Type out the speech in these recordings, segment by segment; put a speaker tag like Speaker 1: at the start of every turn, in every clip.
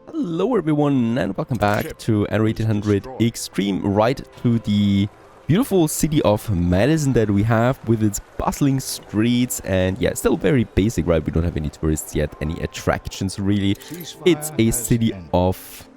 Speaker 1: Hello everyone and welcome back to Anno 1800 Extreme, right to the beautiful city of Madison that we have with its bustling streets. And yeah, still very basic, right? We don't have any tourists yet, any attractions really. It's a city of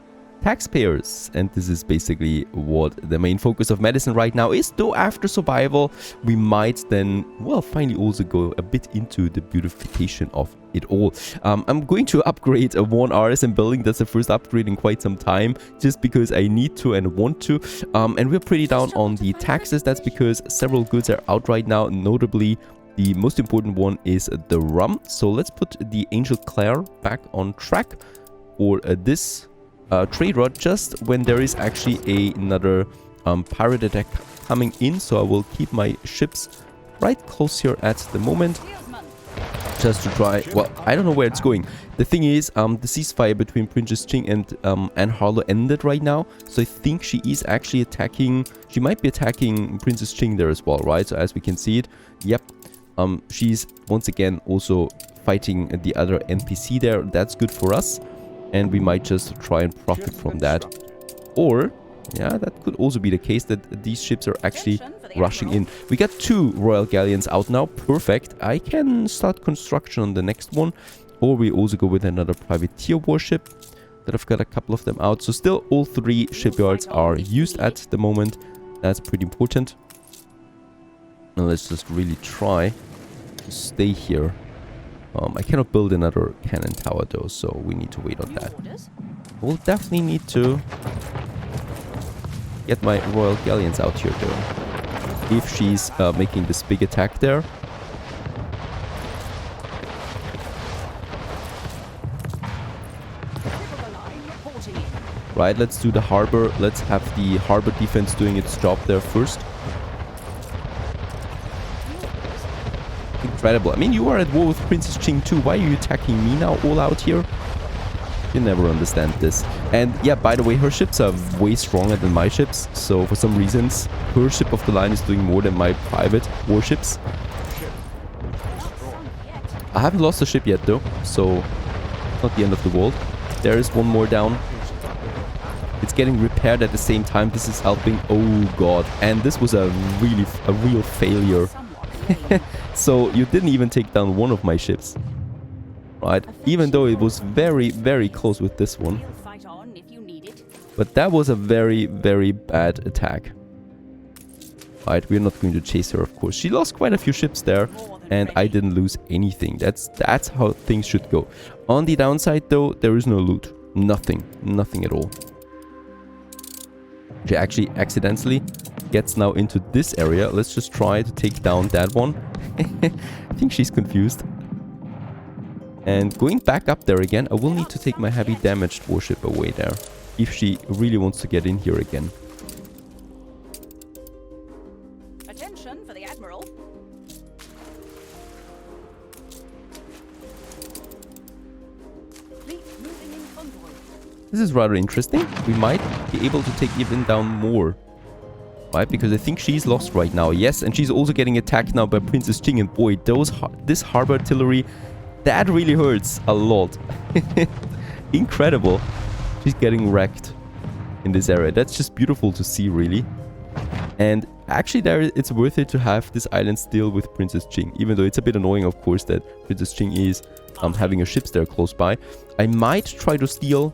Speaker 1: taxpayers, and this is basically what the main focus of Madison right now is. Though after survival we might then, well, finally also go a bit into the beautification of it all. I'm going to upgrade one RSM building. That's the first upgrade in quite some time, just because I need to and want to. And we're pretty down on the taxes. That's because several goods are out right now, notably the most important one is the rum. So let's put the Angel Claire back on track for this trade route, just when there is actually another pirate attack coming in. So I will keep my ships right close here at the moment, just to try. Well, I don't know where it's going. The thing is, the ceasefire between Princess Ching and Anne Harlow ended right now, so I think she is actually attacking. She might be attacking Princess Ching there as well, right? So as we can see it, yep, she's once again also fighting the other NPC there. That's good for us, and we might just try and profit from that. Or yeah, that could also be the case, that these ships are actually rushing in. We got 2 Royal Galleons out now. Perfect. I can start construction on the next one. Or we also go with another privateer warship that I've got a couple of them out. So still all 3 shipyards are used at the moment. That's pretty important. Now let's just really try to stay here. I cannot build another cannon tower though, so we need to wait on that. We'll definitely need to get my Royal Galleons out here though, if she's making this big attack there. Right, let's do the harbor. Let's have the harbor defense doing its job there first. Incredible. I mean, you are at war with Princess Ching too. Why are you attacking me now all out here? You never understand this. And yeah, by the way, her ships are way stronger than my ships. So for some reasons, her ship of the line is doing more than my private warships. I haven't lost a ship yet though, so not the end of the world. There is one more down. It's getting repaired at the same time. This is helping. Oh god. And this was a real failure. So you didn't even take down one of my ships. Right, even though it was very close with this one. But that was a very bad attack. Right, we're not going to chase her, of course. She lost quite a few ships there, and I didn't lose anything. That's how things should go. On the downside though, there is no loot. Nothing at all. She actually accidentally gets now into this area. Let's just try to take down that one. I think she's confused. And going back up there again, I will need to take my heavy damaged warship away there, if she really wants to get in here again.
Speaker 2: Attention for the Admiral. Fleet moving in convoy.
Speaker 1: This is rather interesting. We might be able to take even down more. Right, because I think she's lost right now. Yes, and she's also getting attacked now by Princess Ching. And boy, this harbor artillery, that really hurts a lot. Incredible. She's getting wrecked in this area. That's just beautiful to see, really. And actually it's worth it to have this island still with Princess Ching, even though it's a bit annoying, of course, that Princess Ching is having her ships there close by. I might try to steal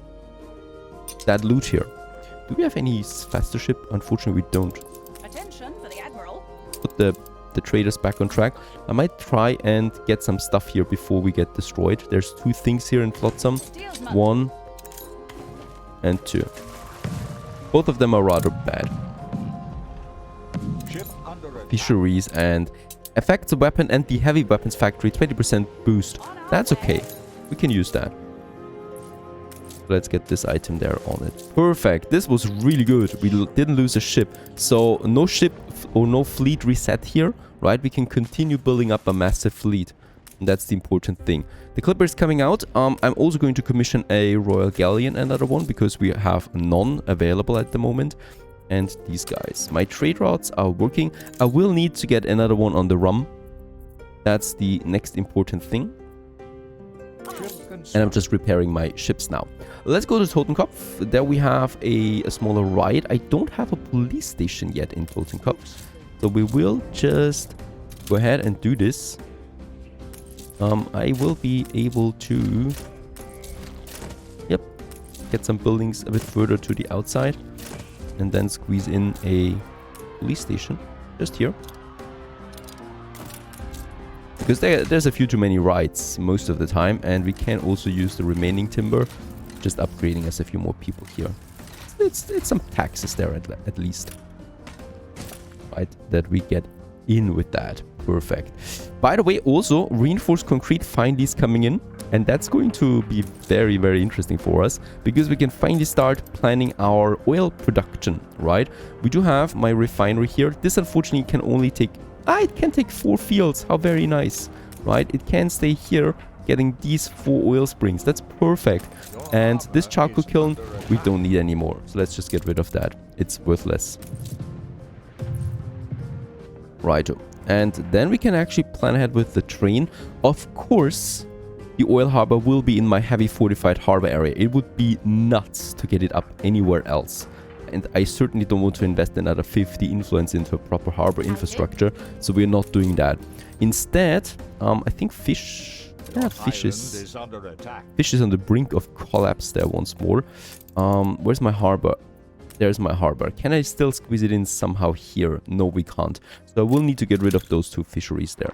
Speaker 1: that loot here. Do we have any faster ship? Unfortunately, we don't.
Speaker 2: Attention for the Admiral.
Speaker 1: Put the traders back on track. I might try and get some stuff here before we get destroyed. There's 2 things here in Flotsam. 1 and 2. Both of them are rather bad. Fisheries and affects the weapon and the heavy weapons factory 20% boost. That's okay. We can use that. Let's get this item there on it. Perfect. This was really good. We didn't lose a ship. So no ship or no fleet reset here, right? We can continue building up a massive fleet. And that's the important thing. The Clipper is coming out. I'm also going to commission a Royal Galleon, another one, because we have none available at the moment. And these guys. My trade routes are working. I will need to get another one on the rum. That's the next important thing. And I'm just repairing my ships now. Let's go to Totenkopf. There we have a smaller ride. I don't have a police station yet in Totenkopf. So we will just go ahead and do this. I will be able to... Yep. Get some buildings a bit further to the outside. And then squeeze in a police station. Just here. Because there's a few too many rides most of the time, and we can also use the remaining timber, just upgrading us a few more people here. It's some taxes there at least, right? That we get in with that. Perfect. By the way, also reinforced concrete finally is coming in, and that's going to be very, very interesting for us because we can finally start planning our oil production, right? We do have my refinery here. This unfortunately can only take... it can take 4 fields. How very nice, right? It can stay here getting these 4 oil springs. That's perfect. And this charcoal kiln we don't need anymore. So let's just get rid of that. It's worthless. Righto. And then we can actually plan ahead with the train. Of course, the oil harbor will be in my heavy fortified harbor area. It would be nuts to get it up anywhere else. And I certainly don't want to invest another 50 influence into a proper harbor infrastructure, so we're not doing that. Instead, I think fish... Yeah, fish is on the brink of collapse there once more. Where's my harbor? There's my harbor. Can I still squeeze it in somehow here? No, we can't. So I will need to get rid of those 2 fisheries there.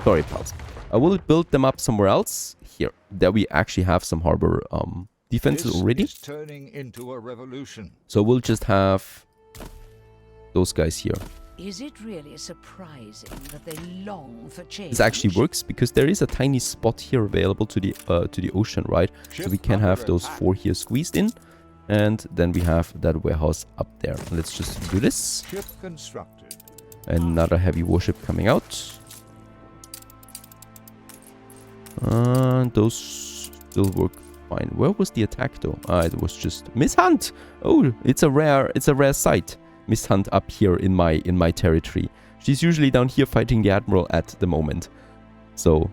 Speaker 1: Sorry, pals. I will build them up somewhere else. Here. There we actually have some harbor... defenses already.
Speaker 3: Turning into a revolution.
Speaker 1: So we'll just have those guys here.
Speaker 4: Is it really surprising that they long for change?
Speaker 1: This actually works because there is a tiny spot here available to the ocean, right? So we can have those 4 here squeezed in, and then we have that warehouse up there. Let's just do this.
Speaker 3: Ship constructed.
Speaker 1: Another heavy warship coming out. Those still work fine. Where was the attack though? It was just Miss Hunt. Oh, it's a rare sight. Miss Hunt up here in my territory. She's usually down here fighting the Admiral at the moment. So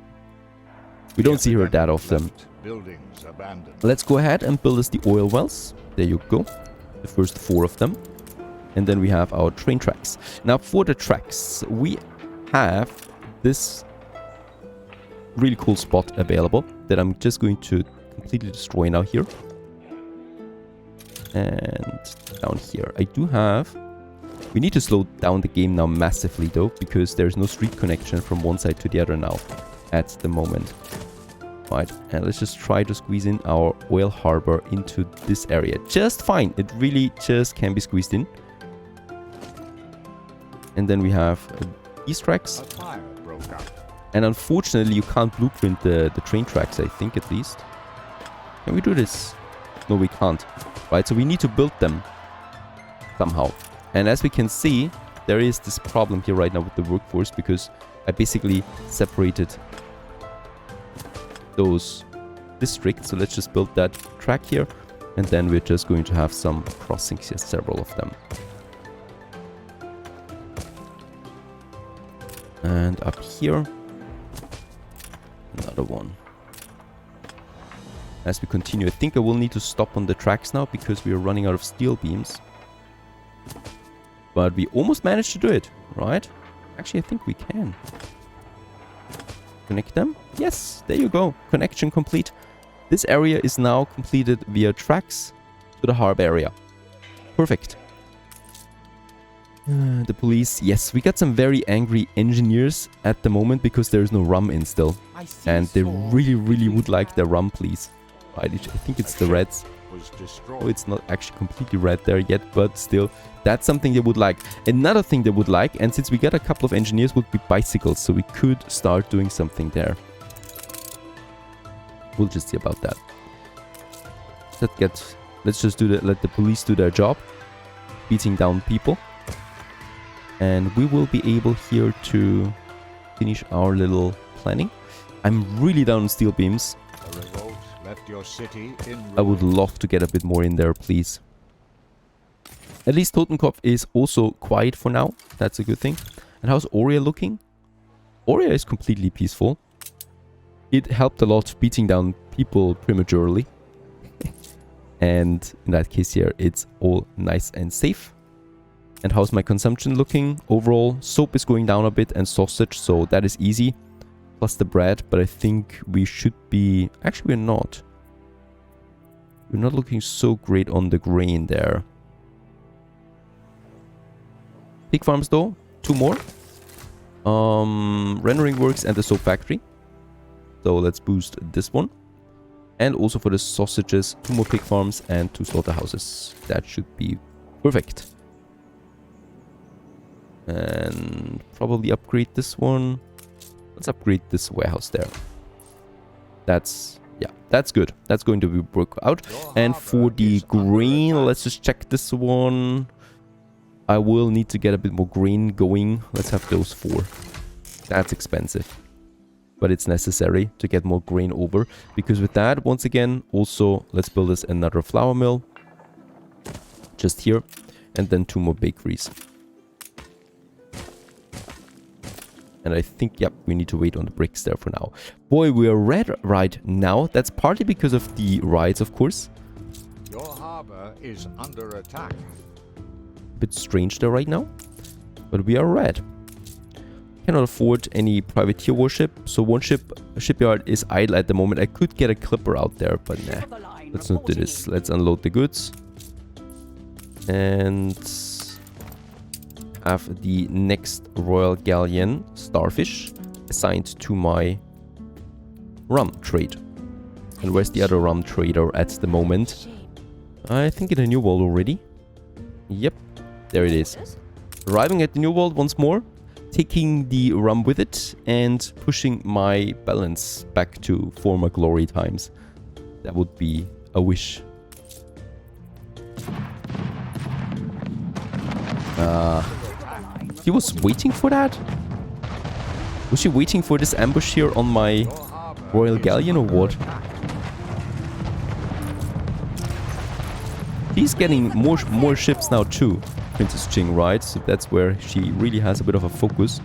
Speaker 1: we don't see her that often.
Speaker 3: Buildings abandoned.
Speaker 1: Let's go ahead and build us the oil wells. There you go. The first 4 of them. And then we have our train tracks. Now for the tracks, we have this really cool spot available that I'm just going to completely destroy now here. And down here. I do have... We need to slow down the game now massively though, because there's no street connection from one side to the other now at the moment. Right, and let's just try to squeeze in our oil harbor into this area. Just fine. It really just can be squeezed in. And then we have these tracks.
Speaker 3: A fire broke out.
Speaker 1: And unfortunately, you can't blueprint the train tracks, I think at least. Can we do this? No, we can't. Right, so we need to build them somehow. And as we can see, there is this problem here right now with the workforce because I basically separated those districts. So let's just build that track here. And then we're just going to have some crossings here, several of them. And up here, another one. As we continue, I think I will need to stop on the tracks now because we are running out of steel beams. But we almost managed to do it, right? Actually, I think we can. Connect them? Yes, there you go. Connection complete. This area is now completed via tracks to the harbor area. Perfect. The police. Yes, we got some very angry engineers at the moment because there is no rum in still. And they really, really would like their rum, please. Right, I think it's the reds. Oh, it's not actually completely red there yet, but still, that's something they would like. Another thing they would like, and since we got a couple of engineers, would be bicycles, so we could start doing something there. We'll just see about that. Let's just do that. Let the police do their job, beating down people, and we will be able here to finish our little planning. I'm really down on steel beams.
Speaker 3: Left your city in
Speaker 1: I would love to get a bit more in there, please. At least Totenkopf is also quiet for now. That's a good thing. And how's Oria looking? Oria is completely peaceful. it helped a lot beating down people prematurely. And in that case here, it's all nice and safe. And how's my consumption looking? Overall, soap is going down a bit and sausage, so that is easy. Plus the bread, but I think we should be... Actually, we're not. We're not looking so great on the grain there. Pig farms though, 2 more. Rendering works and the soap factory. So let's boost this one. And also for the sausages, 2 more pig farms and 2 slaughterhouses. That should be perfect. And probably upgrade this one. Let's upgrade this warehouse there. That's good. That's going to be work out. And for the grain, let's just check this one. I will need to get a bit more grain going. Let's have those 4. That's expensive. But it's necessary to get more grain over. Because with that, once again, also, let's build us another flour mill. Just here. And then 2 more bakeries. And I think, yep, we need to wait on the bricks there for now. Boy, we are red right now. That's partly because of the riots, of course.
Speaker 3: Your harbor is under attack.
Speaker 1: Bit strange there right now. But we are red. Cannot afford any privateer warship. So one shipyard is idle at the moment. I could get a clipper out there, but nah. Let's not do this. Let's unload the goods. And... have the next Royal Galleon, Starfish, assigned to my rum trade. And where's the other rum trader at the moment? I think in a New World already. Yep, there it is. Arriving at the New World once more, taking the rum with it and pushing my balance back to former glory times. That would be a wish. He was waiting for that? Was she waiting for this ambush here on my Royal Galleon or what? She's getting more ships now too, Princess Ching, right? So that's where she really has a bit of a focus.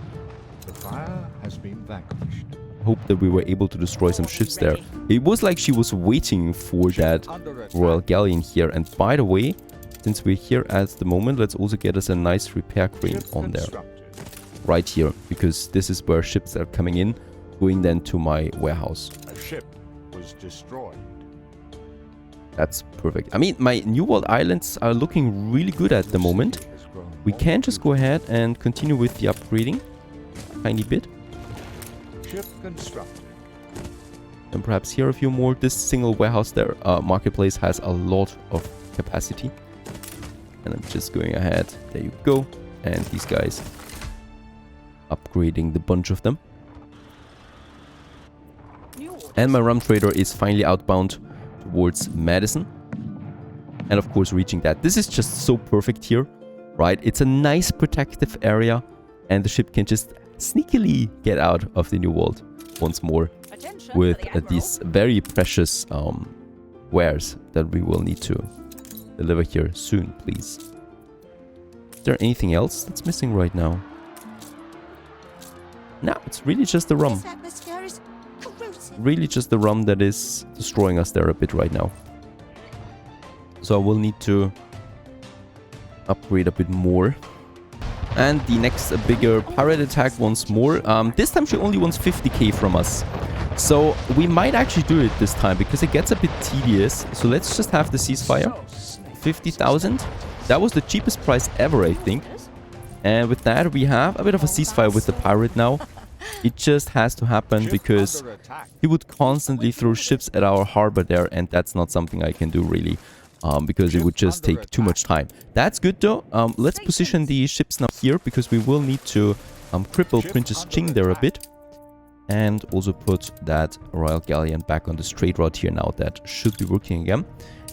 Speaker 3: The fire has been vanquished.
Speaker 1: I hope that we were able to destroy some ships there. It was like she was waiting for that Royal Galleon here. And by the way, since we're here at the moment, let's also get us a nice repair crane on there. Right here, because this is where ships are coming in, going then to my warehouse.
Speaker 3: A ship was destroyed.
Speaker 1: That's perfect. I mean, my New World Islands are looking really good at the moment. We can just go ahead and continue with the upgrading. Tiny bit.
Speaker 3: Ship constructed.
Speaker 1: And perhaps here a few more. This single warehouse there, marketplace, has a lot of capacity. And I'm just going ahead. There you go. And these guys. Upgrading the bunch of them. And my rum trader is finally outbound towards Madison. And of course reaching that. This is just so perfect here. Right? It's a nice protective area. And the ship can just sneakily get out of the New World once more. With these very precious wares that we will need to deliver here soon, please. Is there anything else that's missing right now? No, it's really just the rum. Really just the rum that is destroying us there a bit right now. So I will need to upgrade a bit more. And the next bigger pirate attack once more. This time she only wants 50k from us. So we might actually do it this time because it gets a bit tedious. So let's just have the ceasefire. 50,000. That was the cheapest price ever, I think. And with that, we have a bit of a ceasefire with the pirate now. It just has to happen because he would constantly throw ships at our harbor there. And that's not something I can do really. Because it would just take too much time. That's good though. Let's position the ships now here because we will need to cripple Princess Ching there a bit. And also put that Royal Galleon back on the straight route here now. That should be working again.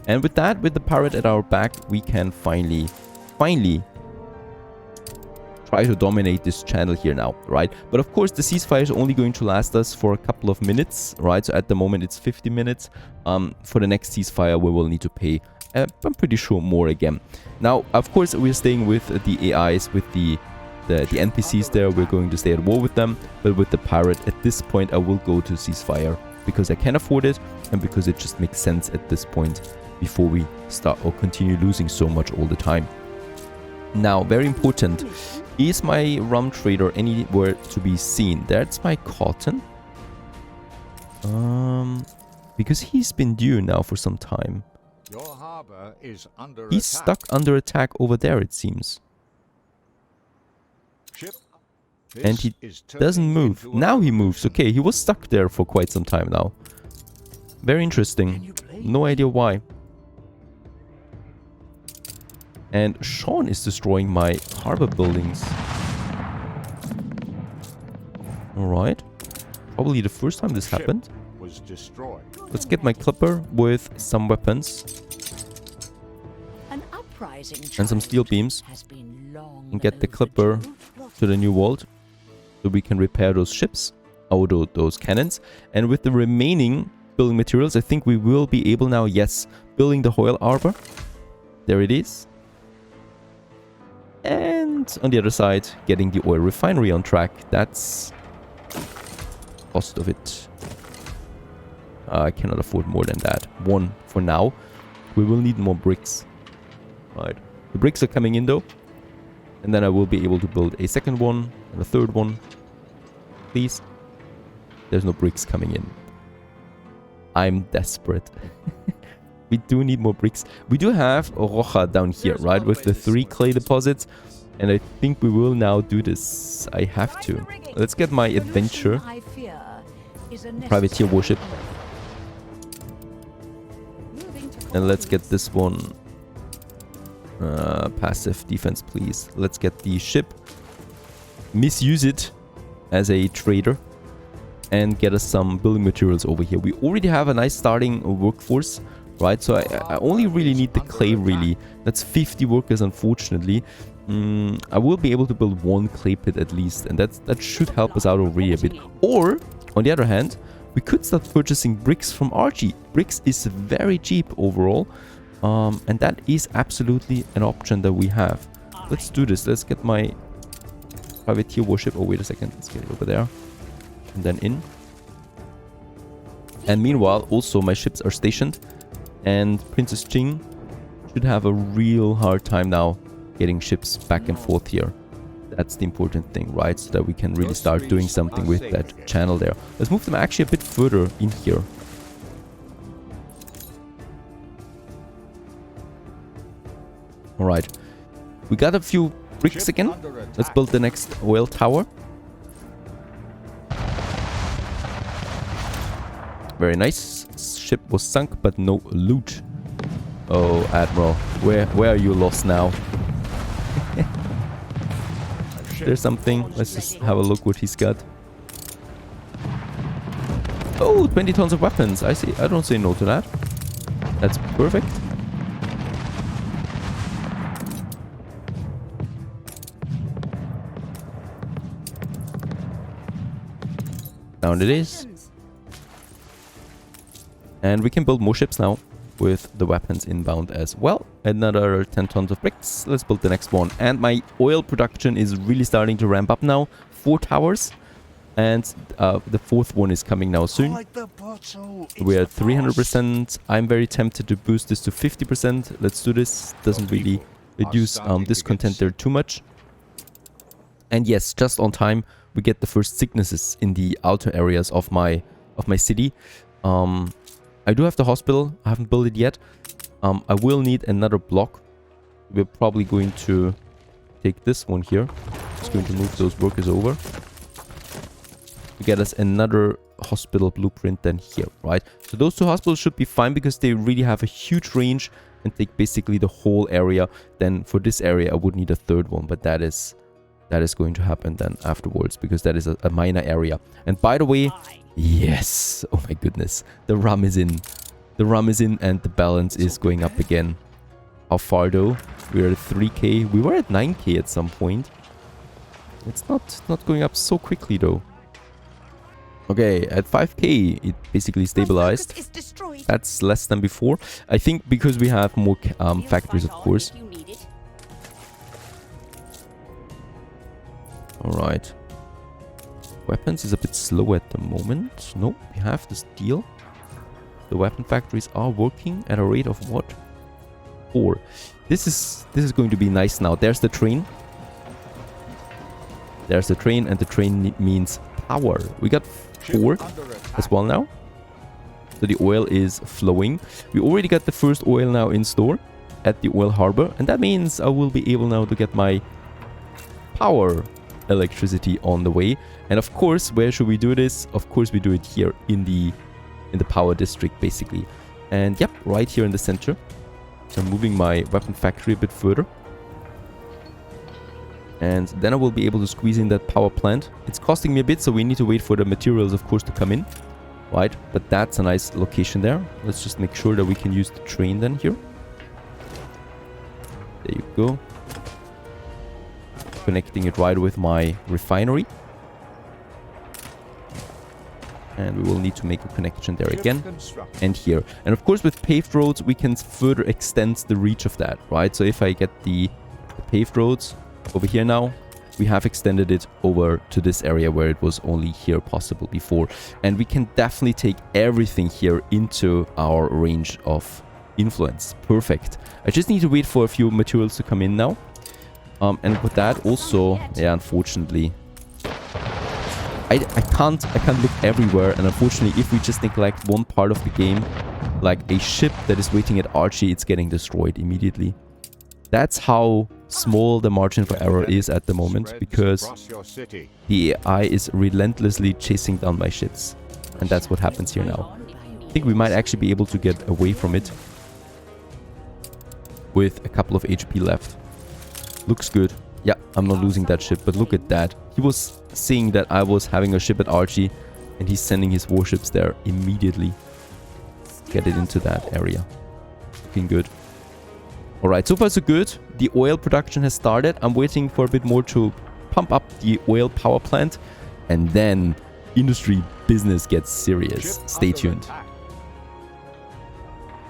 Speaker 1: And with that, with the pirate at our back, we can finally try to dominate this channel here now, right? But of course, the ceasefire is only going to last us for a couple of minutes, right? So at the moment, it's 50 minutes. For the next ceasefire, we will need to pay, I'm pretty sure, more again. Now, of course, we're staying with the AIs, with the NPCs there. We're going to stay at war with them. But with the pirate, at this point, I will go to ceasefire because I can afford it and because it just makes sense at this point before we start or continue losing so much all the time. Now, very important, is my rum trader anywhere to be seen? That's my cotton. Because he's been due now for some time.
Speaker 3: Your harbor is under
Speaker 1: He's
Speaker 3: attack.
Speaker 1: stuck under attack over there, it seems.
Speaker 3: Ship.
Speaker 1: And
Speaker 3: This
Speaker 1: he
Speaker 3: is
Speaker 1: doesn't
Speaker 3: turning
Speaker 1: move.
Speaker 3: into a
Speaker 1: Now he moves.
Speaker 3: revolution.
Speaker 1: Okay, he was stuck there for quite some time now. Very interesting. No idea why. And Sean is destroying my harbor buildings. Alright. Probably the first time this
Speaker 3: Ship
Speaker 1: happened.
Speaker 3: was destroyed.
Speaker 1: Let's get my clipper with some weapons
Speaker 4: An uprising
Speaker 1: and some steel beams
Speaker 4: has been long
Speaker 1: and get the
Speaker 4: overdue.
Speaker 1: clipper to the new world so we can repair those ships, those cannons. And with the remaining building materials, I think we will be able now, yes, building the Hoyle Arbor. There it is. And on the other side, getting the oil refinery on track. That's cost of it. I cannot afford more than that. One for now. We will need more bricks. Right. The bricks are coming in though. And then I will be able to build a second one and a third one. Please. There's no bricks coming in. I'm desperate. We do need more bricks. We do have Rocha down here, right? With the 3 clay deposits. And I think we will now do this. I have to. Let's get my adventure
Speaker 4: I fear is a
Speaker 1: privateer
Speaker 4: necessary
Speaker 1: warship.
Speaker 2: Moving to
Speaker 1: And let's get this one. Passive defense, please. Let's get the ship. Misuse it as a trader. And get us some building materials over here. We already have a nice starting workforce. Right, so I only really need the clay, really. That's 50 workers, unfortunately. I will be able to build 1 clay pit at least, and that should help us out already a bit. Or, on the other hand, we could start purchasing bricks from Archie. Bricks is very cheap overall, and that is absolutely an option that we have. Let's do this. Let's get my privateer warship. Oh, wait a second. Let's get it over there. And then in. And meanwhile, also my ships are stationed. And Princess Ching should have a real hard time now getting ships back and forth here. That's the important thing, right? So that we can really start doing something with that channel there. Let's move them actually a bit further in here. Alright. We got a few bricks
Speaker 3: Ship
Speaker 1: again.
Speaker 3: under attack.
Speaker 1: Let's build the next oil tower. Very nice. Ship was sunk, but no loot. Oh, Admiral, where are you lost now? There's something. Let's just have a look what he's got. Oh, 20 tons of weapons. I see. I don't say no to that. That's perfect. Down it is. And we can build more ships now with the weapons inbound as well. Another 10 tons of bricks. Let's build the next one. And my oil production is really starting to ramp up now. 4 towers. And the 4th one is coming now soon. We're at 300%. I'm very tempted to boost this to 50%. Let's do this. Doesn't really reduce discontent there too much. And yes, just on time, we get the first sicknesses in the outer areas of my city. I do have the hospital. I haven't built it yet. I will need another block. We're probably going to take this one here. Just going to move those workers over. To get us another hospital blueprint then here, right? So those 2 hospitals should be fine because they really have a huge range and take basically the whole area. Then for this area, I would need a 3rd one, but that is going to happen then afterwards because that is a minor area. And by the way, yes, oh my goodness, the rum is in. The rum is in and the balance is going up again. How far though? We're at 3k. We were at 9k at some point. It's not going up so quickly though. Okay, at 5k it basically stabilized. That's less than before. I think because we have more factories, of course. Alright. Weapons is a bit slow at the moment. No, we have the steel. The weapon factories are working at a rate of what? 4. This is going to be nice now. There's the train. There's the train, and the train means power. We got 4 as well now. So the oil is flowing. We already got the first oil now in store at the oil harbor, and that means I will be able now to get my power electricity on the way. And of course, where should we do this? Of course, we do it here in the power district, basically. And yep, right here in the center. So I'm moving my weapon factory a bit further. And then I will be able to squeeze in that power plant. It's costing me a bit, so we need to wait for the materials, of course, to come in. Right, but that's a nice location there. Let's just make sure that we can use the train then here. There you go. Connecting it right with my refinery. And we will need to make a connection there again. And here. And of course, with paved roads, we can further extend the reach of that, right? So if I get the paved roads over here now, we have extended it over to this area where it was only here possible before. And we can definitely take everything here into our range of influence. Perfect. I just need to wait for a few materials to come in now. And with that also, yeah, unfortunately, I can't look everywhere. And unfortunately, if we just neglect one part of the game, like a ship that is waiting at Archie, it's getting destroyed immediately. That's how small the margin for error is at the moment, because the AI is relentlessly chasing down my ships. And that's what happens here now. I think we might actually be able to get away from it with a couple of HP left. Looks good. Yeah, I'm not losing that ship, but look at that. He was seeing that I was having a ship at Archie, and he's sending his warships there immediately. Get it into that area. Looking good. Alright, so far so good. The oil production has started. I'm waiting for a bit more to pump up the oil power plant. And then industry business gets serious. Stay tuned.